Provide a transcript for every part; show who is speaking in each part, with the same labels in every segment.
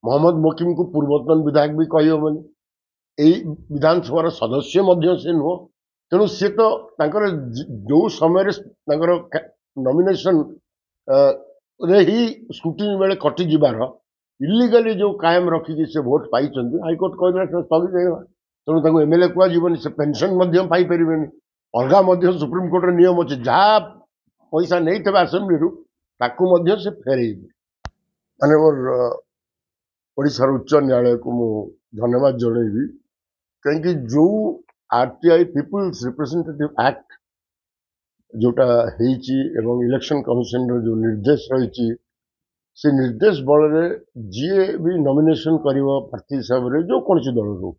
Speaker 1: मोहम्मद मोकिम को पूर्वतन विधायक भी कही हेनी विधानसभा सदस्य से नुह तेणु सी तो जो समय नॉमिनेशन रे ही स्क्रूटिनी बेले कटि जीवार इलीगली जो कायम रखिकी से भोट पाई हाइकोर्ट कहला स्थगित होगा तेणु एमएलए कहनी से पेनसन पाइपर अलग सुप्रीमकोर्ट नियम अच्छे जहाँ पैसा नहीं थे आसेम्बली से फेरे माने मोर ओडिशार उच्च न्यायालय को मु धन्यवाद जनइबी कहीं जो आरटीआई पीपुल्स रिप्रेजेंटेटिव एक्ट जोटा एवं इलेक्शन कमिशन जो निर्देश रही से निर्देश बल जी भी नॉमिनेशन कर प्रार्थी हिसाब से जो कौन दल रो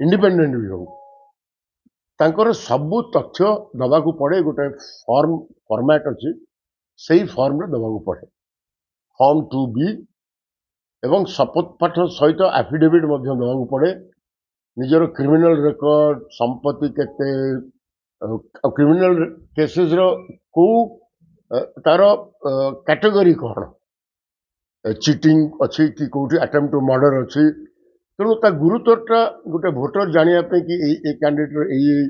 Speaker 1: इंडिपेंडेंट भी हो तांकर सबू तथ्य दबा पड़े गोटे फॉर्मेट अच्छी से फॉर्म रे दबा पड़े फॉर्म 2B एवं शपथ पाठ सहित एफिडेविट दबा पड़े निजर क्रिमिनल रेकर्ड संपत्ति केते क्रिमिनल केसेस रो को तार कैटेगरी कौन चीटिंग अच्छी कि कौटी अटेम्प्ट टू मर्डर अच्छी तेणु गुरुत्वटा गोटे भोटर जानापी कि कैंडिडेट यही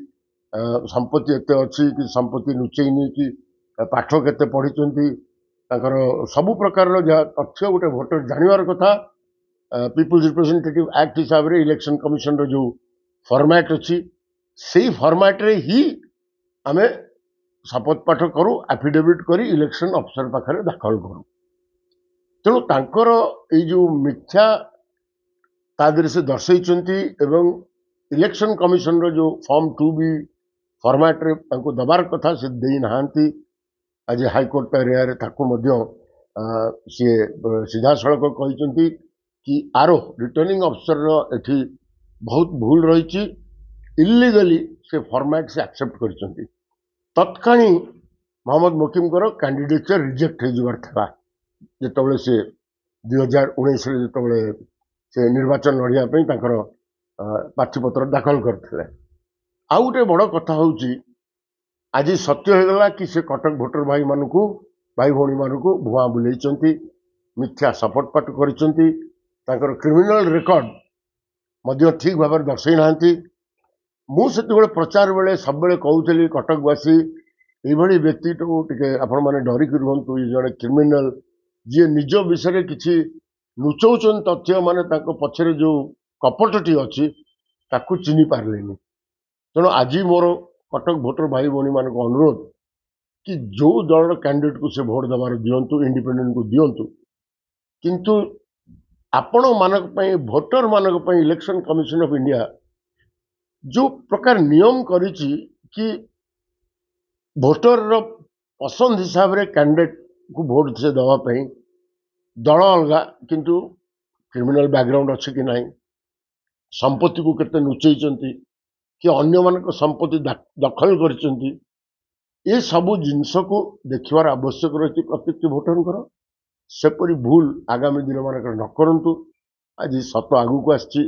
Speaker 1: संपत्ति एत अच्छी कि संपत्ति लुचेनी कि पाठ केते पढ़ी सबु प्रकार जहाँ तथ्य गोटे भोटर जानवर कथा पीपुल्स रिप्रेजेंटेटिव एक्ट हिसाब से इलेक्शन कमिशन जो फॉर्मेट अच्छी से फॉर्मेट रे ही आमे शपथ पाठ करूँ एफिडेविट करी इलेक्शन अफिसर पाखे दाखल करूँ तेणु तांकर ये जो मिथ्या तादर से दर्शई एवं इलेक्शन कमिशन रो जो फॉर्म 2B फॉर्मेट रे तांको दबार कथा से देई नहांती आज हाईकोर्ट एरिया सी सीधा सड़क कहते कि आरो रिटर्निंग अफिसर एठी बहुत भूल रही इलीगली से फॉर्मेट से एक्सेप्ट कर तत्काणी मोहम्मद मोकिम कैंडिडेचर रिजेक्ट हो जिते से 2019 जिते से निर्वाचन लड़ाई प्रार्थीपत्र दाखल करते आउ गोटे बड़ कथा हूँ आज सत्य होगा कि से कटक भोटर भाई भाई मानू भुआ बुले मिथ्या शपथ पाठ कर क्रिमिनल रेकर्ड ठीक भाव दर्शई ना मुझे प्रचार बेले सब कहूली कटकवासी ये व्यक्ति टे आपण मैंने डरिक रुहतु जड़े क्रिमिनल जी निज विषय किसी लुचौन तथ्य माने पछरे जो कपटटी अच्छी चिन्ह पारे तेणु आज मोर कटक भोटर भाई भाई मान अनुरोध कि जो दल कैंडिडेट को से भोट दबार दिंतु इंडिपेंडेंट को दिंतु किंतु आपण मानक भोटर मानक इलेक्शन कमिशन ऑफ इंडिया जो प्रकार नियम करिछि कि भोटर रो पसंद हिसाब रे कैंडिडेट को भोट से दवाई दल अलग किंतु क्रिमिनल बैकग्राउंड अच्छी कि नहीं संपत्ति को केते लुचेइचंती कि अन्य मान संपत्ति दखल करचंती ये सबू जिनस को देखिबार आवश्यक रही प्रत्येक भोटर सेपरी भूल आगामी दिन मानक न करंतु आज सत आगु को आछि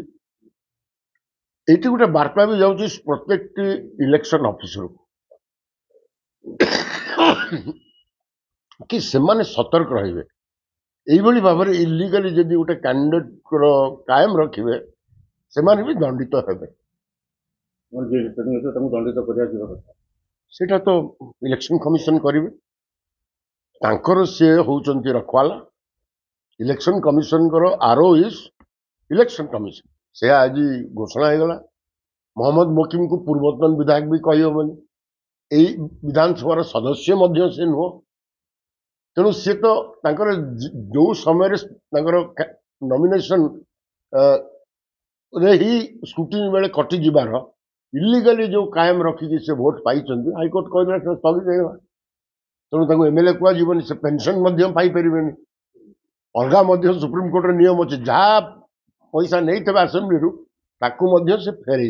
Speaker 1: एटी गोटे वार्ता भी जाऊँ प्रत्येक इलेक्शन ऑफिसर कि से माने सतर्क रहिबे एइबोली भाव में इलीगली जदि गोटे कैंडिडेट कायम रखिबे से माने भी दंडित हेबे सेटा तो इलेक्शन कमिशन करिवे तांकर से होउचंती रखवाला इलेक्शन कमिशन करो आरओ इज इलेक्शन कमिशन से आज घोषणा होगा मोहम्मद मोकिम को पूर्वतन विधायक भी कही हेनी विधानसभा सदस्य से नुह तेणु सी तो जो समय नॉमिनेशन रे ही स्क्रूटिनी बेले कटि जीवार इलीगली जो कायम रखिकी से भोट पाई हाइकोर्ट कहला स्थगित होगा तेणु एमएलए कहनी से पेनसन पाइपर अलग सुप्रीमकोर्ट नियम अच्छे जहाँ पैसा नहीं थे आसेम्बली से फेरे